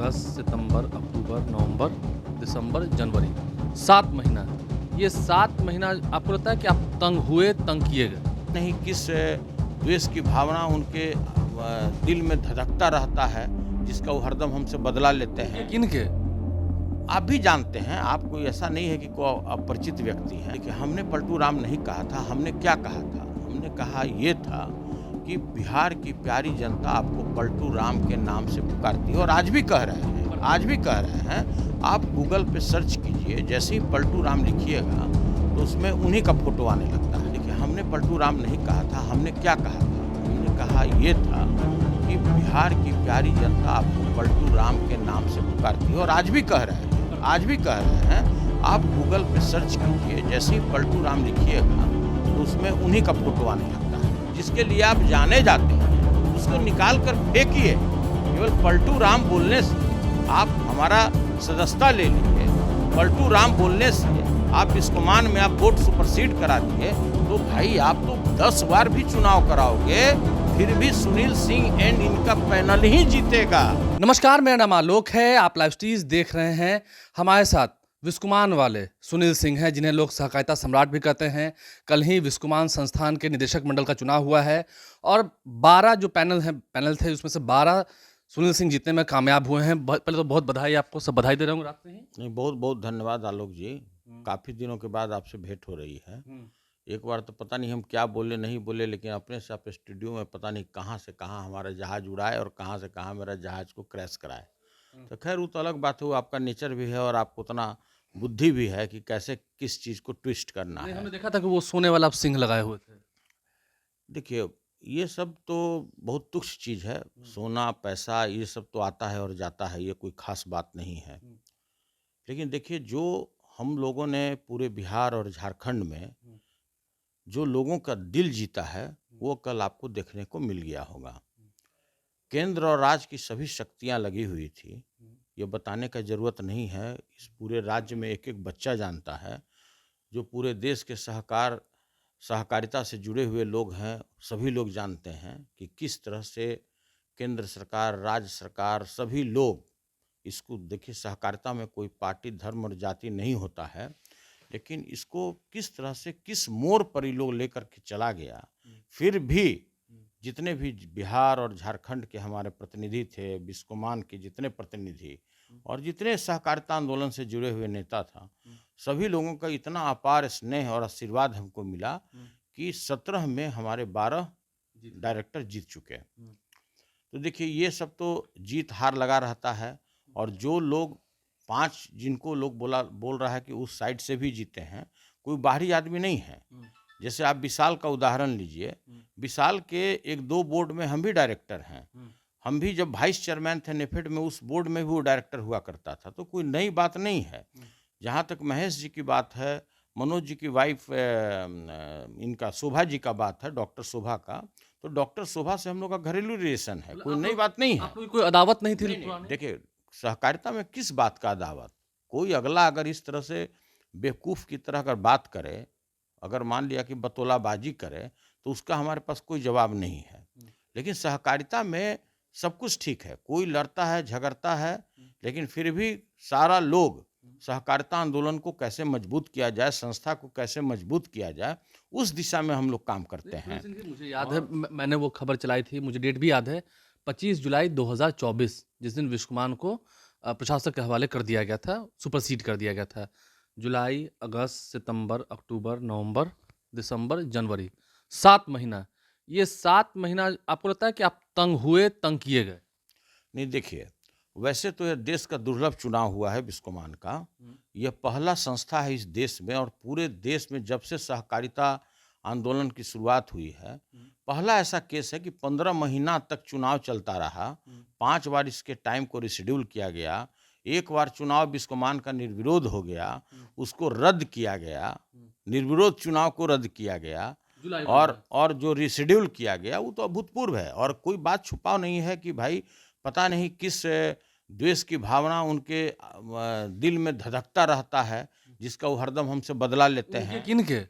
अगस्त, सितंबर, अक्टूबर, नवंबर, दिसंबर, जनवरी 7 महीना। ये 7 महीना आपको लगता है कि आप तंग हुए, तंग किए गए? नहीं, किस द्वेष की भावना उनके दिल में धधकता रहता है, जिसका वो हरदम हमसे बदला लेते हैं। किनके? आप भी जानते हैं, आप कोई ऐसा नहीं है कि कोई अपरिचित व्यक्ति हैं। देखिए, हमने पलटू राम नहीं कहा था, हमने क्या कहा था? हमने कहा ये था कि बिहार की प्यारी जनता आपको पलटू राम के नाम से पुकारती है और आज भी कह रहे हैं, आज भी कह रहे हैं। आप गूगल पे सर्च कीजिए, जैसे ही पलटू राम लिखिएगा तो उसमें उन्हीं का फोटो आने लगता है। देखिए, हमने पलटू राम नहीं कहा था, हमने क्या कहा था? हमने कहा ये था कि बिहार की प्यारी जनता आपको पलटू राम के नाम से पुकारती है और आज भी कह रहे हैं, आज भी कह रहे हैं। आप गूगल पे सर्च कीजिए, जैसे ही पलटू राम लिखिएगा तो उसमें उन्हीं का फोटो आने लगता है। जिसके लिए आप जाने जाते हैं उसको निकाल कर फेंकिए। केवल पलटू राम बोलने से आप हमारा सदस्यता ले लीजिए, पलटू राम बोलने से आप बिस्कोमान में आप वोट सुपरसीड करा दिए, तो भाई आप तो 10 बार भी चुनाव कराओगे, फिर भी सुनील सिंह एंड इनका पैनल ही जीतेगा। नमस्कार, मेरा नाम आलोक है। आप लाइव स्टीज देख रहे हैं। हमारे साथ विस्कुमान वाले सुनील सिंह हैं, जिन्हें लोग सहकारिता सम्राट भी कहते हैं। कल ही विस्कुमान संस्थान के निदेशक मंडल का चुनाव हुआ है और 12 जो पैनल थे, उसमें से 12 सुनील सिंह जीतने में कामयाब हुए हैं। पहले तो बहुत बधाई आपको, सब बधाई दे रहा हूँ रात में ही। नहीं, बहुत बहुत धन्यवाद आलोक जी। काफ़ी दिनों के बाद आपसे भेंट हो रही है। एक बार तो पता नहीं हम क्या बोले नहीं बोले, लेकिन अपने से आप स्टूडियो में पता नहीं कहाँ से कहाँ हमारा जहाज़ उड़ाए और कहाँ से कहाँ मेरा जहाज़ को क्रैश कराए। तो खैर वो तो अलग बात है, वो आपका नेचर भी है और आपको उतना बुद्धि भी है कि कैसे किस चीज़ को ट्विस्ट करना नहीं, है। हमने देखा था कि वो सोने वाला सिंह लगाए हुए थे। देखिए, ये सब तो बहुत तुच्छ चीज़ है। सोना, पैसा ये सब तो आता है और जाता है, ये कोई ख़ास बात नहीं है। लेकिन देखिए, जो हम लोगों ने पूरे बिहार और झारखंड में जो लोगों का दिल जीता है, वो कल आपको देखने को मिल गया होगा। केंद्र और राज्य की सभी शक्तियां लगी हुई थी। ये बताने का ज़रूरत नहीं है, इस पूरे राज्य में एक एक बच्चा जानता है। जो पूरे देश के सहकारिता से जुड़े हुए लोग हैं, सभी लोग जानते हैं कि किस तरह से केंद्र सरकार, राज्य सरकार, सभी लोग इसको देखिए। सहकारिता में कोई पार्टी, धर्म और जाति नहीं होता है, लेकिन इसको किस तरह से किस मोड़ पर ये लोग लेकर के चला गया। फिर भी जितने भी बिहार और झारखंड के हमारे प्रतिनिधि थे, बिस्कोमान के जितने प्रतिनिधि और जितने सहकारिता आंदोलन से जुड़े हुए नेता था, सभी लोगों का इतना अपार स्नेह और आशीर्वाद हमको मिला कि 17 में हमारे 12 डायरेक्टर जीत चुके हैं। तो देखिए, ये सब तो जीत हार लगा रहता है। और जो लोग 5 जिनको लोग बोल रहा है कि उस साइड से भी जीते हैं, कोई बाहरी आदमी नहीं है। जैसे आप विशाल का उदाहरण लीजिए, विशाल के 1-2 बोर्ड में हम भी डायरेक्टर हैं। हम भी जब वाइस चेयरमैन थे नेफेड में, उस बोर्ड में भी वो डायरेक्टर हुआ करता था, तो कोई नई बात नहीं है। जहाँ तक महेश जी की बात है, मनोज जी की वाइफ इनका शोभा जी का बात है, डॉक्टर शोभा का, तो डॉक्टर शोभा से हम लोग का घरेलू रिलेशन है, कोई नई बात नहीं है। आप लोग की कोई अदावत नहीं थी नहीं, पुरानी? देखिए, सहकारिता में किस बात का अदावत? कोई अगला अगर इस तरह से बेवकूफ़ की तरह अगर बात करे, अगर मान लिया कि बतौलाबाजी करे, तो उसका हमारे पास कोई जवाब नहीं है। लेकिन सहकारिता में सब कुछ ठीक है, कोई लड़ता है, झगड़ता है, लेकिन फिर भी सारा लोग सहकारिता आंदोलन को कैसे मजबूत किया जाए, संस्था को कैसे मजबूत किया जाए, उस दिशा में हम लोग काम करते हैं। सुनील सिंह जी, मुझे याद है, मैंने वो खबर चलाई थी, मुझे डेट भी याद है, 25 जुलाई 2024, जिस दिन विश्वकुमान को प्रशासक के हवाले कर दिया गया था, सुपरसीड कर दिया गया था। जुलाई, अगस्त, सितंबर, अक्टूबर, नवंबर, दिसंबर, जनवरी 7 महीना। ये 7 महीना आपको लगता है कि आप तंग हुए, तंग किए गए? नहीं, देखिए, वैसे तो यह देश का दुर्लभ चुनाव हुआ है बिस्कोमान का। यह पहला संस्था है इस देश में, और पूरे देश में जब से सहकारिता आंदोलन की शुरुआत हुई है, पहला ऐसा केस है कि 15 महीना तक चुनाव चलता रहा। 5 बार इसके टाइम को रिशेड्यूल किया गया। एक बार चुनाव बिस्कोमान का निर्विरोध हो गया, उसको रद्द किया गया, निर्विरोध चुनाव को रद्द किया गया। जुलाई और जो रिशेड्यूल किया गया वो तो अभूतपूर्व है, और कोई बात छुपाव नहीं है कि भाई पता नहीं किस द्वेष की भावना उनके दिल में धधकता रहता है, जिसका वो हरदम हमसे बदला लेते हैं। किनके?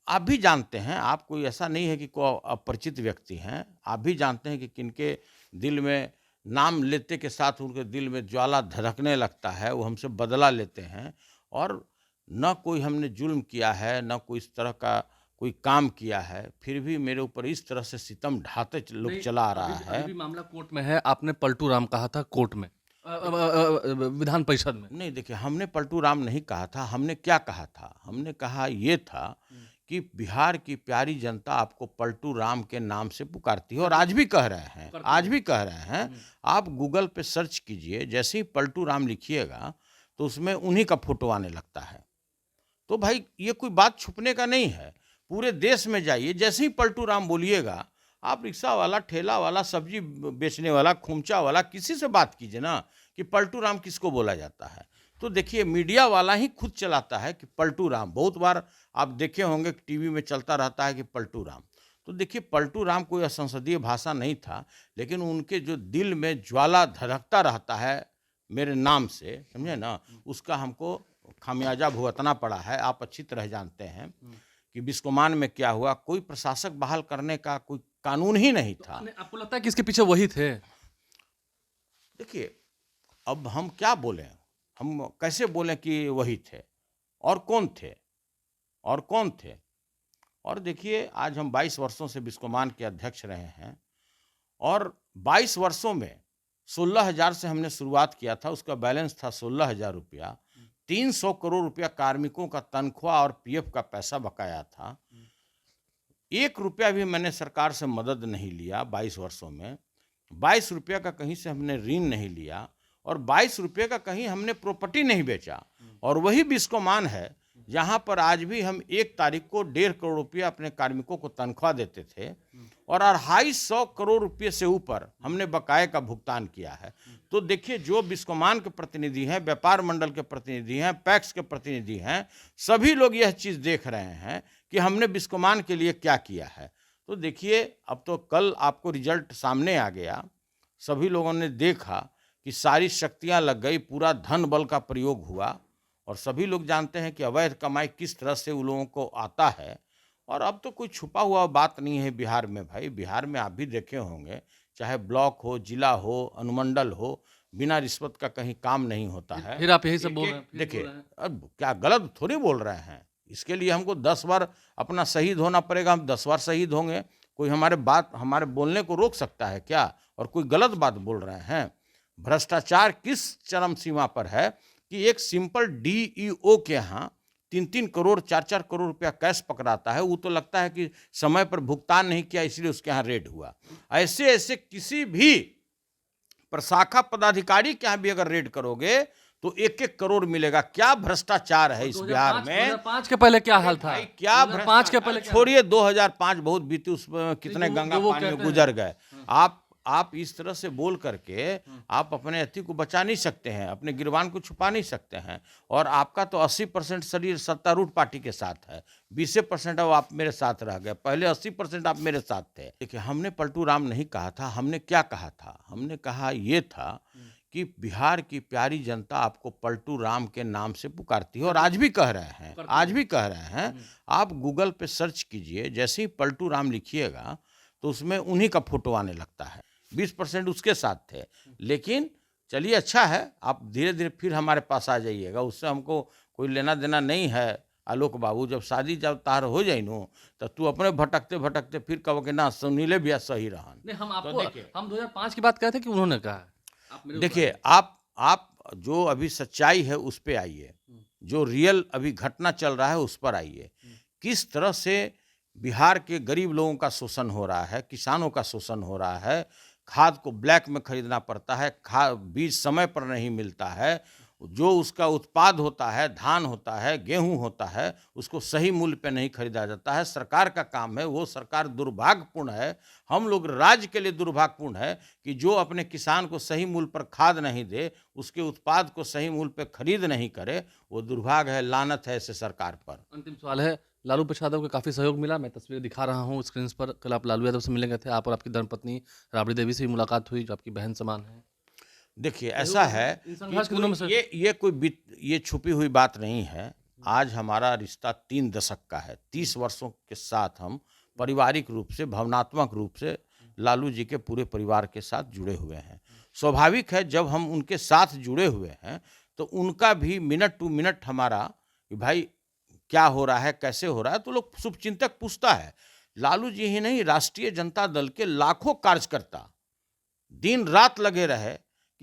आप भी जानते हैं, आप कोई ऐसा नहीं है कि कोई अपरिचित व्यक्ति हैं। आप भी जानते हैं कि किनके दिल में नाम लेते के साथ उनके दिल में ज्वाला धड़कने लगता है, वो हमसे बदला लेते हैं। और न कोई हमने जुल्म किया है, न कोई इस तरह का कोई काम किया है, फिर भी मेरे ऊपर इस तरह से सितम ढाते लोग नहीं, चला आ अभी रहा भी है। अभी भी मामला कोर्ट में है। आपने पलटू राम कहा था कोर्ट में, विधान परिषद में। नहीं, देखिए, हमने पलटू राम नहीं कहा था। हमने क्या कहा था? हमने कहा ये था कि बिहार की प्यारी जनता आपको पलटू राम के नाम से पुकारती है, और आज भी कह रहे हैं, करती आज है। भी कह रहे हैं। आप गूगल पे सर्च कीजिए, जैसे ही पलटू राम लिखिएगा तो उसमें उन्हीं का फोटो आने लगता है। तो भाई, ये कोई बात छुपने का नहीं है। पूरे देश में जाइए, जैसे ही पलटू राम बोलिएगा, आप रिक्शा वाला, ठेला वाला, सब्जी बेचने वाला, खुमचा वाला, किसी से बात कीजिए ना कि पलटू राम किसको बोला जाता है। तो देखिए, मीडिया वाला ही खुद चलाता है कि पलटू राम। बहुत बार आप देखे होंगे कि टीवी में चलता रहता है कि पलटू राम। तो देखिए, पलटू राम कोई असंसदीय भाषा नहीं था, लेकिन उनके जो दिल में ज्वाला धड़कता रहता है मेरे नाम से, समझे ना, उसका हमको खामियाजा भुगतना पड़ा है। आप अच्छी तरह जानते हैं कि बिस्कोमान में क्या हुआ। कोई प्रशासक बहाल करने का कोई कानून ही नहीं था। आपको लगता है कि इसके पीछे वही थे? देखिए, अब हम क्या बोलें, हम कैसे बोलें कि वही थे? और कौन थे? और कौन थे? और देखिए, आज हम 22 वर्षों से बिस्कोमान के अध्यक्ष रहे हैं, और 22 वर्षों में 16,000 से हमने शुरुआत किया था। उसका बैलेंस था 16,000 रुपया। 300 करोड़ रुपया कार्मिकों का तनख्वाह और पीएफ का पैसा बकाया था। 1 रुपया भी मैंने सरकार से मदद नहीं लिया 22 वर्षों में। 22 रुपया का कहीं से हमने ऋण नहीं लिया, और 22 रुपये का कहीं हमने प्रॉपर्टी नहीं बेचा। और वही बिस्कोमान है जहां पर आज भी हम 1 तारीख को 1.5 करोड़ रुपया अपने कार्मिकों को तनख्वाह देते थे, और 250 करोड़ रुपये से ऊपर हमने बकाये का भुगतान किया है। तो देखिए, जो बिस्कोमान के प्रतिनिधि हैं, व्यापार मंडल के प्रतिनिधि हैं, पैक्स के प्रतिनिधि हैं, सभी लोग यह चीज़ देख रहे हैं कि हमने बिस्कोमान के लिए क्या किया है। तो देखिए, अब तो कल आपको रिजल्ट सामने आ गया। सभी लोगों ने देखा कि सारी शक्तियां लग गई, पूरा धन बल का प्रयोग हुआ, और सभी लोग जानते हैं कि अवैध कमाई किस तरह से उन लोगों को आता है। और अब तो कोई छुपा हुआ बात नहीं है बिहार में। भाई, बिहार में आप भी देखे होंगे, चाहे ब्लॉक हो, जिला हो, अनुमंडल हो, बिना रिश्वत का कहीं काम नहीं होता है। फिर आप यही सब बोल रहे हैं? देखिए, अब क्या गलत थोड़ी बोल रहे हैं? इसके लिए हमको 10 बार अपना शहीद होना पड़ेगा। हम 10 बार शहीद होंगे? कोई हमारे बोलने को रोक सकता है क्या? और कोई गलत बात बोल रहे हैं? भ्रष्टाचार किस चरम सीमा पर है कि एक सिंपल डीईओ के यहाँ 3-3 करोड़, 4-4 करोड़ रुपया कैश पकड़ाता है। वो तो लगता है कि समय पर भुगतान नहीं किया, इसलिए उसके यहाँ रेड हुआ। ऐसे ऐसे किसी भी प्रशाखा पदाधिकारी के यहाँ भी अगर रेड करोगे तो 1-1 करोड़ मिलेगा। क्या भ्रष्टाचार है इस बिहार में? 2005 के पहले क्या हाल था? भाई, क्या 2005 के पहले क्या? छोड़िए, 2005 बहुत बीती, उसमें कितने जो गंगा वो पानी में कहते गुजर गए। आप इस तरह से बोल करके आप अपने अति को बचा नहीं सकते हैं, अपने गिरबान को छुपा नहीं सकते हैं। और आपका तो 80% शरीर सत्तारूढ़ पार्टी के साथ है, 20% अब आप मेरे साथ रह गए। पहले 80% आप मेरे साथ थे। देखिए, हमने पलटू राम नहीं कहा था। हमने क्या कहा था? हमने कहा ये था कि बिहार की प्यारी जनता आपको पलटू राम के नाम से पुकारती है, और आज भी कह रहे हैं, आज भी कह रहे हैं। आप गूगल पे सर्च कीजिए, जैसे ही पलटू राम लिखिएगा तो उसमें उन्हीं का फोटो आने लगता है। 20% उसके साथ थे। लेकिन चलिए, अच्छा है, आप धीरे धीरे फिर हमारे पास आ जाइएगा, उससे हमको कोई लेना देना नहीं है। आलोक बाबू, जब शादी जब तार हो जाई नो, तो तू अपने भटकते भटकते फिर कहो कि ना सुनीले भी सही रहन। नहीं, हम तो आपको देखिए, हम 2005 की बात कहते कि उन्होंने कहा है? आप मेरे को देखिए, आप जो अभी सच्चाई है उस पे आइए, जो रियल अभी घटना चल रहा है उस पर आइए। किस तरह से बिहार के गरीब लोगों का शोषण हो रहा है, किसानों का शोषण हो रहा है, खाद को ब्लैक में खरीदना पड़ता है, बीज समय पर नहीं मिलता है, जो उसका उत्पाद होता है, धान होता है, गेहूं होता है, उसको सही मूल्य पे नहीं खरीदा जाता है। सरकार का काम है, वो सरकार दुर्भाग्यपूर्ण है, हम लोग राज्य के लिए दुर्भाग्यपूर्ण है कि जो अपने किसान को सही मूल्य पर खाद नहीं दे, उसके उत्पाद को सही मूल्य पे खरीद नहीं करे, वो दुर्भाग्य है, लानत है ऐसे सरकार पर। अंतिम सवाल है, लालू प्रसाद यादव को काफ़ी सहयोग मिला। मैं तस्वीर दिखा रहा हूँ स्क्रीन पर। कल आप लालू यादव से मिले गए थे, आप और आपकी धर्मपत्नी राबड़ी देवी से भी मुलाकात हुई, जो आपकी बहन समान है। देखिए, ऐसा है इन कि संघर्ष के दिनों में से ये छुपी हुई बात नहीं है। आज हमारा रिश्ता 3 दशक का है। 30 वर्षों के साथ हम पारिवारिक रूप से, भावनात्मक रूप से लालू जी के पूरे परिवार के साथ जुड़े हुए हैं। स्वाभाविक है जब हम उनके साथ जुड़े हुए हैं तो उनका भी मिनट टू मिनट हमारा कि भाई क्या हो रहा है, कैसे हो रहा है, तो लोग शुभचिंतक पूछता है। लालू जी ही नहीं, राष्ट्रीय जनता दल के लाखों कार्यकर्ता दिन रात लगे रहे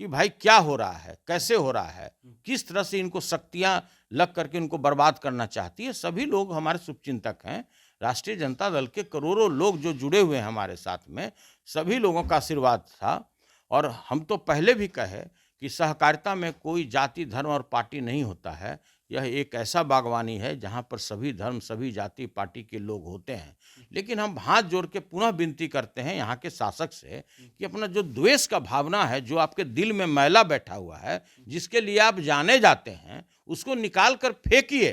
कि भाई क्या हो रहा है, कैसे हो रहा है, किस तरह से इनको शक्तियां लग करके इनको बर्बाद करना चाहती है। सभी लोग हमारे शुभचिंतक हैं। राष्ट्रीय जनता दल के करोड़ों लोग जो जुड़े हुए हैं हमारे साथ में, सभी लोगों का आशीर्वाद था। और हम तो पहले भी कहे कि सहकारिता में कोई जाति, धर्म और पार्टी नहीं होता है। यह एक ऐसा बागवानी है जहाँ पर सभी धर्म, सभी जाति, पार्टी के लोग होते हैं। लेकिन हम हाथ जोड़ के पुनः विनती करते हैं यहाँ के शासक से कि अपना जो द्वेष का भावना है, जो आपके दिल में मैला बैठा हुआ है, जिसके लिए आप जाने जाते हैं, उसको निकाल कर फेंकिए।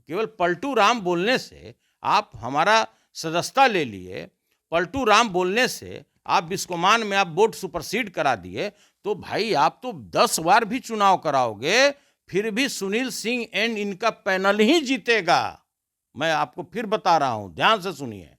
केवल पलटू राम बोलने से आप हमारा सदस्यता ले लिए, पलटू राम बोलने से आप बिस्कोमान में आप वोट सुपरसीड करा दिए, तो भाई आप तो 10 बार भी चुनाव कराओगे फिर भी सुनील सिंह एंड इनका पैनल ही जीतेगा। मैं आपको फिर बता रहा हूं, ध्यान से सुनिए।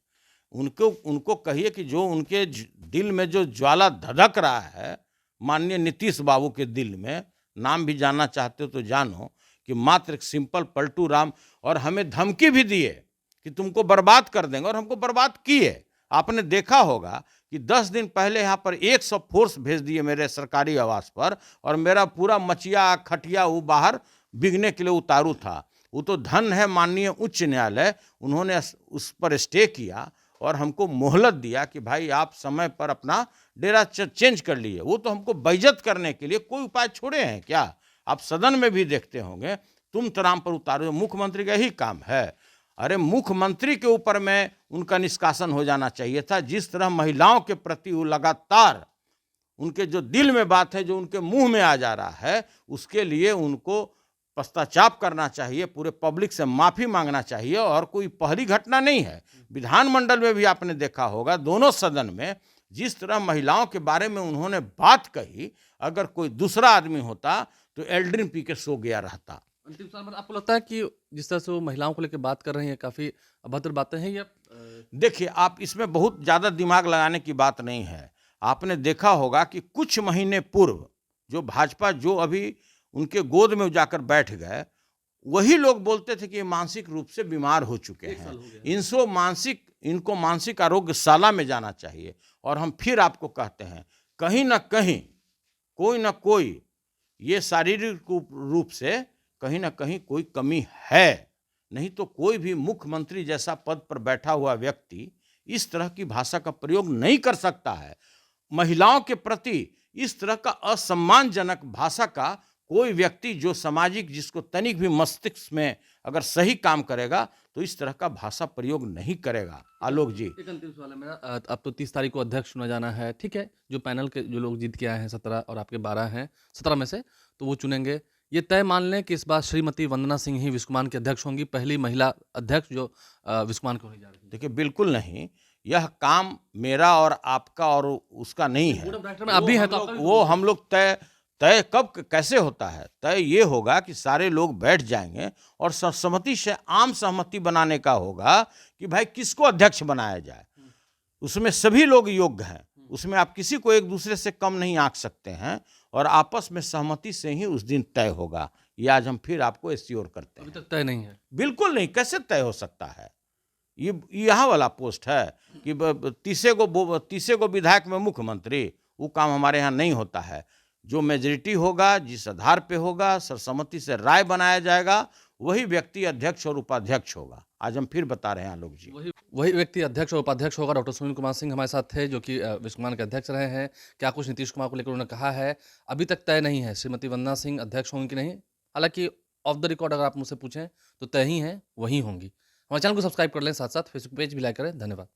उनको कहिए कि जो उनके दिल में जो ज्वाला धधक रहा है, माननीय नीतीश बाबू के दिल में, नाम भी जानना चाहते हो तो जानो, कि मात्र एक सिंपल पलटू राम, और हमें धमकी भी दिए कि तुमको बर्बाद कर देंगे, और हमको बर्बाद किए। आपने देखा होगा कि 10 दिन पहले यहाँ पर 100 फोर्स भेज दिए मेरे सरकारी आवास पर, और मेरा पूरा मचिया खटिया वो बाहर बिकने के लिए उतारू था। वो तो धन है माननीय उच्च न्यायालय, उन्होंने उस पर स्टे किया और हमको मोहलत दिया कि भाई आप समय पर अपना डेरा चेंज कर लिए। वो तो हमको बेइज्जत करने के लिए कोई उपाय छोड़े हैं क्या? आप सदन में भी देखते होंगे, तुम तराम पर उतारो, मुख्यमंत्री का यही काम है। अरे मुख्यमंत्री के ऊपर में उनका निष्कासन हो जाना चाहिए था। जिस तरह महिलाओं के प्रति वो लगातार, उनके जो दिल में बात है, जो उनके मुंह में आ जा रहा है, उसके लिए उनको पश्चाताप करना चाहिए, पूरे पब्लिक से माफी मांगना चाहिए। और कोई पहली घटना नहीं है। विधानमंडल में भी आपने देखा होगा, दोनों सदन में जिस तरह महिलाओं के बारे में उन्होंने बात कही, अगर कोई दूसरा आदमी होता तो एल्ड्रिन पी के सो गया रहता। अंतिम सवाल, मतलब आपको लगता है कि जिस तरह से वो महिलाओं को लेकर बात कर रहे हैं, काफी अभद्र बातें हैं, या देखिए, आप इसमें बहुत ज़्यादा दिमाग लगाने की बात नहीं है। आपने देखा होगा कि कुछ महीने पूर्व जो भाजपा, जो अभी उनके गोद में जाकर बैठ गए, वही लोग बोलते थे कि ये मानसिक रूप से बीमार हो चुके हैं, इनको मानसिक आरोग्यशाला में जाना चाहिए। और हम फिर आपको कहते हैं, कहीं ना कहीं कोई ना कोई ये शारीरिक रूप से कहीं ना कहीं कोई कमी है। नहीं तो कोई भी मुख्यमंत्री जैसा पद पर बैठा हुआ व्यक्ति इस तरह की भाषा का प्रयोग नहीं कर सकता है। महिलाओं के प्रति इस तरह का असम्मानजनक भाषा का कोई व्यक्ति जो सामाजिक, जिसको तनिक भी मस्तिष्क में अगर सही काम करेगा, तो इस तरह का भाषा प्रयोग नहीं करेगा। आलोक जी, एक अंतिम सवाल है मेरा। अब तो 30 तारीख को अध्यक्ष चुना जाना है, ठीक है। जो पैनल के जो लोग जीत के आए हैं 17 और आपके 12 हैं, 17 में से, तो वो चुनेंगे। ये तय मान लें कि इस बार श्रीमती वंदना सिंह ही विस्कोमान की अध्यक्ष होंगी, पहली महिला अध्यक्ष जो विस्कोमान को होने जा रही है। देखिए, बिल्कुल नहीं। यह काम मेरा और आपका और उसका नहीं है। बोर्ड ऑफ डायरेक्टर में आप भी हैं, तो आपका भी वो हम लोग तय कब कैसे होता है? तय ये होगा कि सारे लोग बैठ जाएंगे और सर्वसम्मति से, आम सहमति बनाने का होगा कि भाई किसको अध्यक्ष बनाया जाए। उसमें सभी लोग योग्य हैं, उसमें आप किसी को एक दूसरे से कम नहीं आंक सकते हैं, और आपस में सहमति से ही उस दिन तय होगा। ये आज हम फिर आपको एश्योर करते हैं। अभी तक तय नहीं है। बिल्कुल नहीं, कैसे तय हो सकता है? ये यहाँ वाला पोस्ट है कि 30 को विधायक में मुख्यमंत्री, वो काम हमारे यहाँ नहीं होता है। जो मेजॉरिटी होगा, जिस आधार पे होगा, सर्वसम्मति से राय बनाया जाएगा, वही व्यक्ति अध्यक्ष और उपाध्यक्ष होगा। आज हम फिर बता रहे हैं आलोक जी, वही व्यक्ति अध्यक्ष और उपाध्यक्ष होगा। डॉक्टर सुनील कुमार सिंह हमारे साथ थे, जो कि विस्कोमान के अध्यक्ष रहे हैं। क्या कुछ नीतीश कुमार को लेकर उन्होंने कहा है, अभी तक तय नहीं है। श्रीमती वंदना सिंह अध्यक्ष होंगी कि नहीं, हालांकि ऑफ द रिकॉर्ड अगर आप मुझसे पूछें तो तय ही हैं, वही होंगी। हमारे चैनल को सब्सक्राइब कर लें, साथ साथ फेसबुक पेज भी लाइक करें। धन्यवाद।